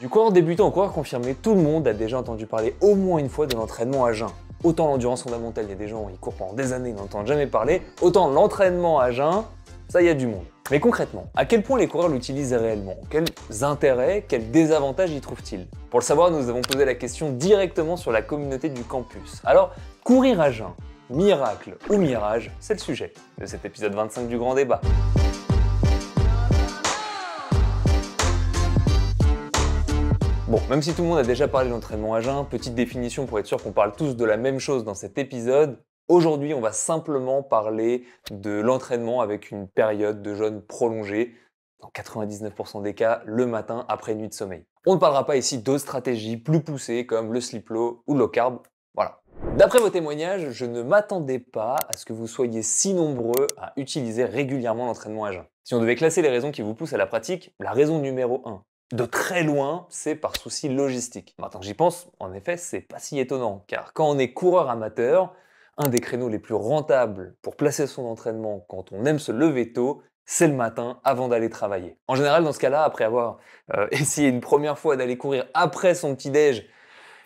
Du coureur débutant au coureur confirmé, tout le monde a déjà entendu parler au moins une fois de l'entraînement à jeun. Autant l'endurance fondamentale, il y a des gens, ils courent pendant des années, ils n'entendent jamais parler, autant l'entraînement à jeun, ça y a du monde. Mais concrètement, à quel point les coureurs l'utilisent réellement? Quels intérêts, quels désavantages y trouvent-ils? Pour le savoir, nous avons posé la question directement sur la communauté du campus. Alors, courir à jeun, miracle ou mirage, c'est le sujet de cet épisode 25 du Grand Débat. Bon, même si tout le monde a déjà parlé d'entraînement à jeun, petite définition pour être sûr qu'on parle tous de la même chose dans cet épisode, aujourd'hui on va simplement parler de l'entraînement avec une période de jeûne prolongée, dans 99% des cas, le matin après une nuit de sommeil. On ne parlera pas ici d'autres stratégies plus poussées comme le sleep low ou le low carb, voilà. D'après vos témoignages, je ne m'attendais pas à ce que vous soyez si nombreux à utiliser régulièrement l'entraînement à jeun. Si on devait classer les raisons qui vous poussent à la pratique, la raison numéro 1, de très loin, c'est par souci logistique. Maintenant que j'y pense, en effet, c'est pas si étonnant, car quand on est coureur amateur, un des créneaux les plus rentables pour placer son entraînement quand on aime se lever tôt, c'est le matin avant d'aller travailler. En général, dans ce cas-là, après avoir essayé une première fois d'aller courir après son petit-déj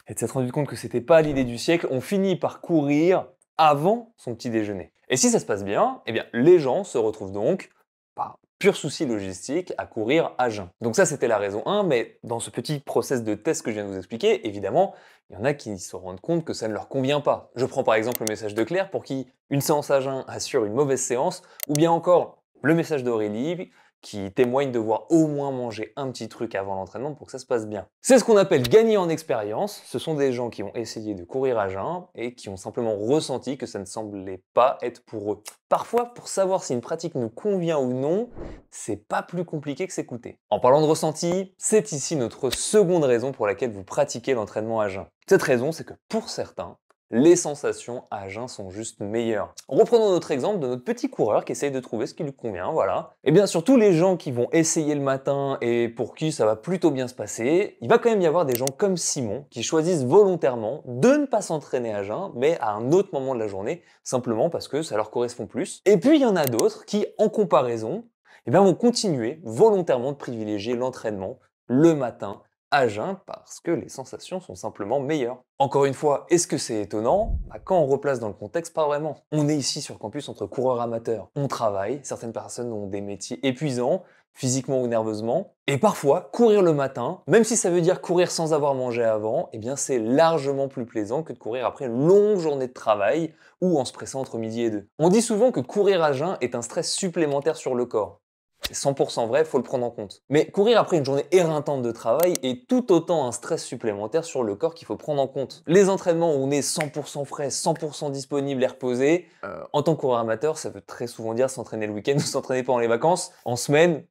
et de s'être rendu compte que c'était pas l'idée du siècle, on finit par courir avant son petit déjeuner. Et si ça se passe bien, eh bien les gens se retrouvent donc, par pur souci logistique, à courir à jeun. Donc ça c'était la raison 1, mais dans ce petit process de test que je viens de vous expliquer, évidemment, il y en a qui se rendent compte que ça ne leur convient pas. Je prends par exemple le message de Claire pour qui une séance à jeun assure une mauvaise séance, ou bien encore le message d'Aurélie qui témoigne de devoir au moins manger un petit truc avant l'entraînement pour que ça se passe bien. C'est ce qu'on appelle gagner en expérience. Ce sont des gens qui ont essayé de courir à jeun et qui ont simplement ressenti que ça ne semblait pas être pour eux. Parfois, pour savoir si une pratique nous convient ou non, c'est pas plus compliqué que s'écouter. En parlant de ressenti, c'est ici notre seconde raison pour laquelle vous pratiquez l'entraînement à jeun. Cette raison, c'est que pour certains, les sensations à jeun sont juste meilleures. Reprenons notre exemple de notre petit coureur qui essaye de trouver ce qui lui convient, voilà. Et bien sur tous les gens qui vont essayer le matin et pour qui ça va plutôt bien se passer, il va quand même y avoir des gens comme Simon qui choisissent volontairement de ne pas s'entraîner à jeun, mais à un autre moment de la journée, simplement parce que ça leur correspond plus. Et puis il y en a d'autres qui, en comparaison, vont continuer volontairement de privilégier l'entraînement le matin à jeun parce que les sensations sont simplement meilleures. Encore une fois, est-ce que c'est étonnant? Quand on replace dans le contexte, pas vraiment. On est ici sur campus entre coureurs amateurs. On travaille, certaines personnes ont des métiers épuisants, physiquement ou nerveusement, et parfois, courir le matin, même si ça veut dire courir sans avoir mangé avant, eh bien c'est largement plus plaisant que de courir après une longue journée de travail ou en se pressant entre midi et 2. On dit souvent que courir à jeun est un stress supplémentaire sur le corps. C'est 100% vrai, faut le prendre en compte. Mais courir après une journée éreintante de travail est tout autant un stress supplémentaire sur le corps qu'il faut prendre en compte. Les entraînements où on est 100% frais, 100% disponible et reposé, en tant que coureur amateur, ça veut très souvent dire s'entraîner le week-end ou s'entraîner pendant les vacances. En semaine,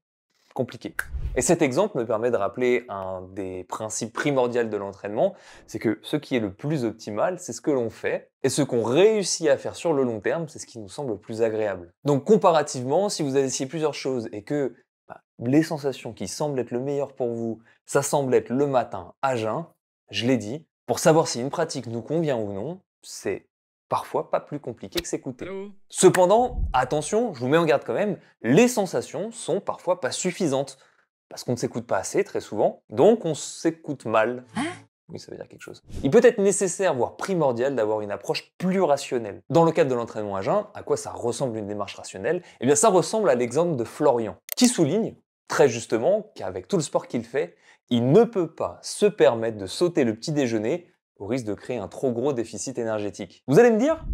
compliqué. Et cet exemple me permet de rappeler un des principes primordiaux de l'entraînement, c'est que ce qui est le plus optimal, c'est ce que l'on fait, et ce qu'on réussit à faire sur le long terme, c'est ce qui nous semble le plus agréable. Donc comparativement, si vous avez essayé plusieurs choses et que les sensations qui semblent être le meilleur pour vous, ça semble être le matin à jeun, je l'ai dit, pour savoir si une pratique nous convient ou non, c'est parfois pas plus compliqué que s'écouter. Allô. Cependant, attention, je vous mets en garde quand même, les sensations sont parfois pas suffisantes. Parce qu'on ne s'écoute pas assez, très souvent, donc on s'écoute mal. Oui, ça veut dire quelque chose. Il peut être nécessaire, voire primordial, d'avoir une approche plus rationnelle. Dans le cadre de l'entraînement à jeun, à quoi ça ressemble une démarche rationnelle? Eh bien, ça ressemble à l'exemple de Florian, qui souligne, très justement, qu'avec tout le sport qu'il fait, il ne peut pas se permettre de sauter le petit déjeuner au risque de créer un trop gros déficit énergétique. Vous allez me dire,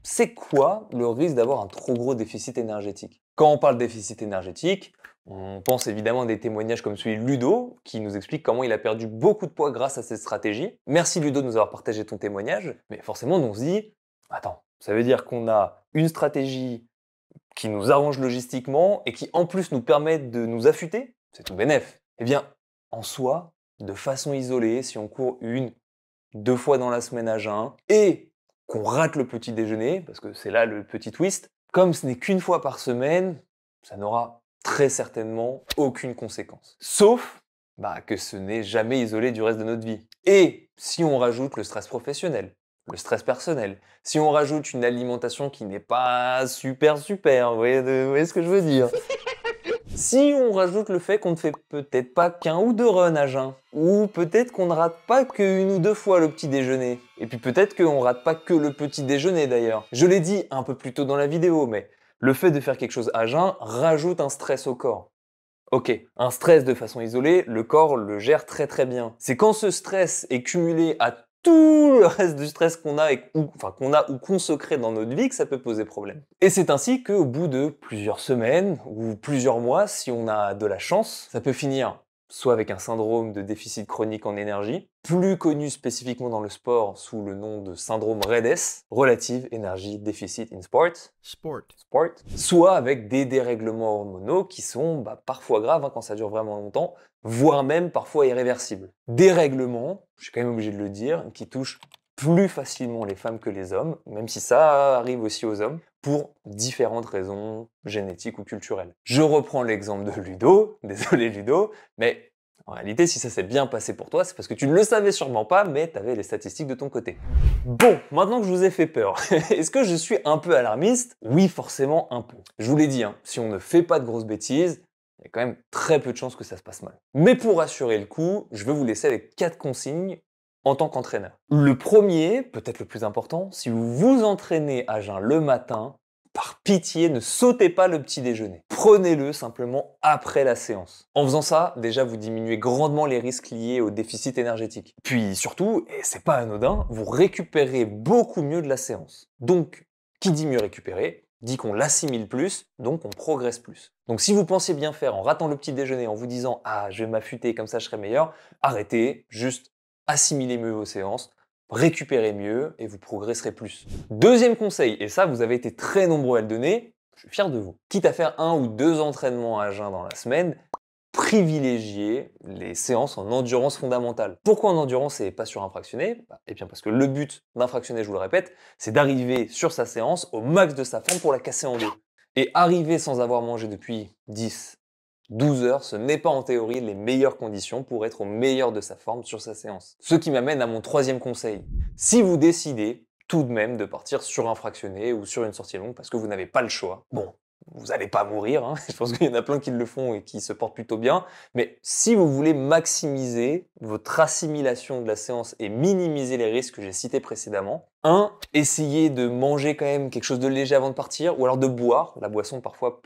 c'est quoi le risque d'avoir un trop gros déficit énergétique? Quand on parle de déficit énergétique, on pense évidemment à des témoignages comme celui de Ludo, qui nous explique comment il a perdu beaucoup de poids grâce à cette stratégie. Merci Ludo de nous avoir partagé ton témoignage. Mais forcément, on se dit, attends, ça veut dire qu'on a une stratégie qui nous arrange logistiquement et qui en plus nous permet de nous affûter? C'est tout bénef. Eh bien, en soi, de façon isolée, si on court une, deux fois dans la semaine à jeun et qu'on rate le petit déjeuner, parce que c'est là le petit twist, comme ce n'est qu'une fois par semaine, ça n'aura très certainement aucune conséquence. Sauf que ce n'est jamais isolé du reste de notre vie. Et si on rajoute le stress professionnel, le stress personnel, si on rajoute une alimentation qui n'est pas super, vous voyez ce que je veux dire? Si on rajoute le fait qu'on ne fait peut-être pas qu'un ou deux runs à jeun, ou peut-être qu'on ne rate pas qu'une ou deux fois le petit déjeuner, et puis peut-être qu'on rate pas que le petit déjeuner d'ailleurs. Je l'ai dit un peu plus tôt dans la vidéo, mais le fait de faire quelque chose à jeun rajoute un stress au corps. Ok, un stress de façon isolée, le corps le gère très très bien. C'est quand ce stress est cumulé à tout le reste du stress qu'on a ou qu'on se crée dans notre vie que ça peut poser problème. Et c'est ainsi qu'au bout de plusieurs semaines ou plusieurs mois, si on a de la chance, ça peut finir soit avec un syndrome de déficit chronique en énergie, plus connu spécifiquement dans le sport sous le nom de syndrome REDS, Relative Energy Deficit in Sport, soit avec des dérèglements hormonaux qui sont parfois graves quand ça dure vraiment longtemps, voire même parfois irréversibles. Dérèglements, je suis quand même obligé de le dire, qui touchent plus facilement les femmes que les hommes, même si ça arrive aussi aux hommes, pour différentes raisons génétiques ou culturelles. Je reprends l'exemple de Ludo, désolé Ludo, mais en réalité, si ça s'est bien passé pour toi, c'est parce que tu ne le savais sûrement pas, mais tu avais les statistiques de ton côté. Bon, maintenant que je vous ai fait peur, est-ce que je suis un peu alarmiste? Oui, forcément un peu. Je vous l'ai dit, si on ne fait pas de grosses bêtises, il y a quand même très peu de chances que ça se passe mal. Mais pour assurer le coup, je vais vous laisser avec 4 consignes en tant qu'entraîneur. Le premier, peut-être le plus important, si vous vous entraînez à jeun le matin, par pitié, ne sautez pas le petit déjeuner. Prenez-le simplement après la séance. En faisant ça, déjà vous diminuez grandement les risques liés au déficit énergétique. Puis surtout, et c'est pas anodin, vous récupérez beaucoup mieux de la séance. Donc, qui dit mieux récupérer dit qu'on l'assimile plus, donc on progresse plus. Donc si vous pensiez bien faire en ratant le petit déjeuner, en vous disant « Ah, je vais m'affûter, comme ça je serai meilleur », arrêtez, juste assimilez mieux vos séances, récupérez mieux et vous progresserez plus. Deuxième conseil, et ça vous avez été très nombreux à le donner, je suis fier de vous. Quitte à faire 1 ou 2 entraînements à jeun dans la semaine, privilégiez les séances en endurance fondamentale. Pourquoi en endurance et pas sur un fractionné? Eh bien parce que le but d'un fractionné, je vous le répète, c'est d'arriver sur sa séance au max de sa forme pour la casser en deux. Et arriver sans avoir mangé depuis 10, 12 heures, ce n'est pas en théorie les meilleures conditions pour être au meilleur de sa forme sur sa séance. Ce qui m'amène à mon troisième conseil. Si vous décidez tout de même de partir sur un fractionné ou sur une sortie longue parce que vous n'avez pas le choix, bon, vous n'allez pas mourir, je pense qu'il y en a plein qui le font et qui se portent plutôt bien, mais si vous voulez maximiser votre assimilation de la séance et minimiser les risques que j'ai cités précédemment, 1. Essayez de manger quand même quelque chose de léger avant de partir, ou alors de boire, la boisson parfois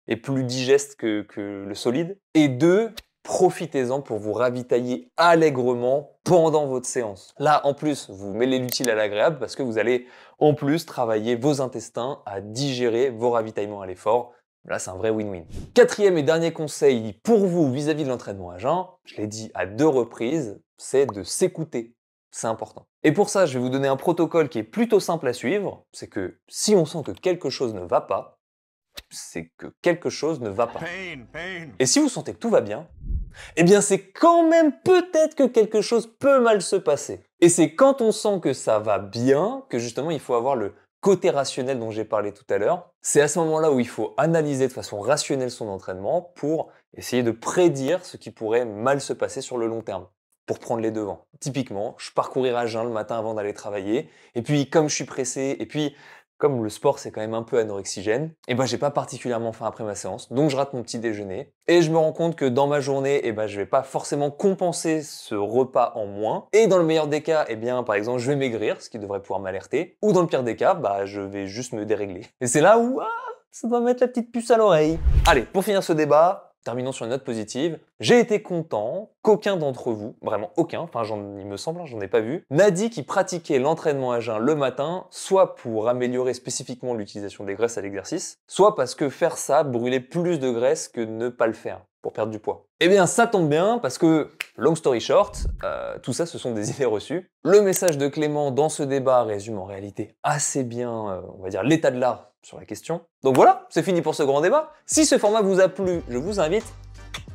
est plus digeste que le solide, et 2. Profitez-en pour vous ravitailler allègrement pendant votre séance. Là, en plus, vous mêlez l'utile à l'agréable parce que vous allez en plus travailler vos intestins à digérer vos ravitaillements à l'effort. Là, c'est un vrai win-win. Quatrième et dernier conseil pour vous vis-à-vis de l'entraînement à jeun, je l'ai dit à 2 reprises, c'est de s'écouter. C'est important. Et pour ça, je vais vous donner un protocole qui est plutôt simple à suivre. C'est que si on sent que quelque chose ne va pas, c'est que quelque chose ne va pas. Et si vous sentez que tout va bien, eh bien c'est quand même peut-être que quelque chose peut mal se passer. Et c'est quand on sent que ça va bien que justement il faut avoir le côté rationnel dont j'ai parlé tout à l'heure. C'est à ce moment-là où il faut analyser de façon rationnelle son entraînement pour essayer de prédire ce qui pourrait mal se passer sur le long terme, pour prendre les devants. Typiquement, je pars courir à jeun le matin avant d'aller travailler, et puis comme je suis pressé, et puis comme le sport c'est quand même un peu anorexigène, et j'ai pas particulièrement faim après ma séance, donc je rate mon petit déjeuner, et je me rends compte que dans ma journée, je vais pas forcément compenser ce repas en moins, et dans le meilleur des cas, par exemple, je vais maigrir, ce qui devrait pouvoir m'alerter, ou dans le pire des cas, je vais juste me dérégler. Et c'est là où ça doit mettre la petite puce à l'oreille. Allez, pour finir ce débat, terminons sur une note positive. J'ai été content qu'aucun d'entre vous, vraiment aucun, il me semble, j'en ai pas vu, n'a dit qu'il pratiquait l'entraînement à jeun le matin, soit pour améliorer spécifiquement l'utilisation des graisses à l'exercice, soit parce que faire ça brûlait plus de graisse que ne pas le faire, pour perdre du poids. Eh bien, ça tombe bien, parce que, long story short, tout ça, ce sont des idées reçues. Le message de Clément dans ce débat résume en réalité assez bien, on va dire, l'état de l'art sur la question. Donc voilà, c'est fini pour ce grand débat. Si ce format vous a plu, je vous invite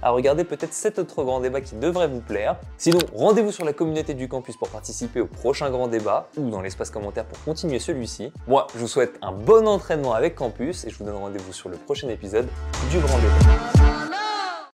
à regarder peut-être cet autre grand débat qui devrait vous plaire. Sinon, rendez-vous sur la communauté du campus pour participer au prochain grand débat ou dans l'espace commentaire pour continuer celui-ci. Moi, je vous souhaite un bon entraînement avec Campus et je vous donne rendez-vous sur le prochain épisode du grand débat.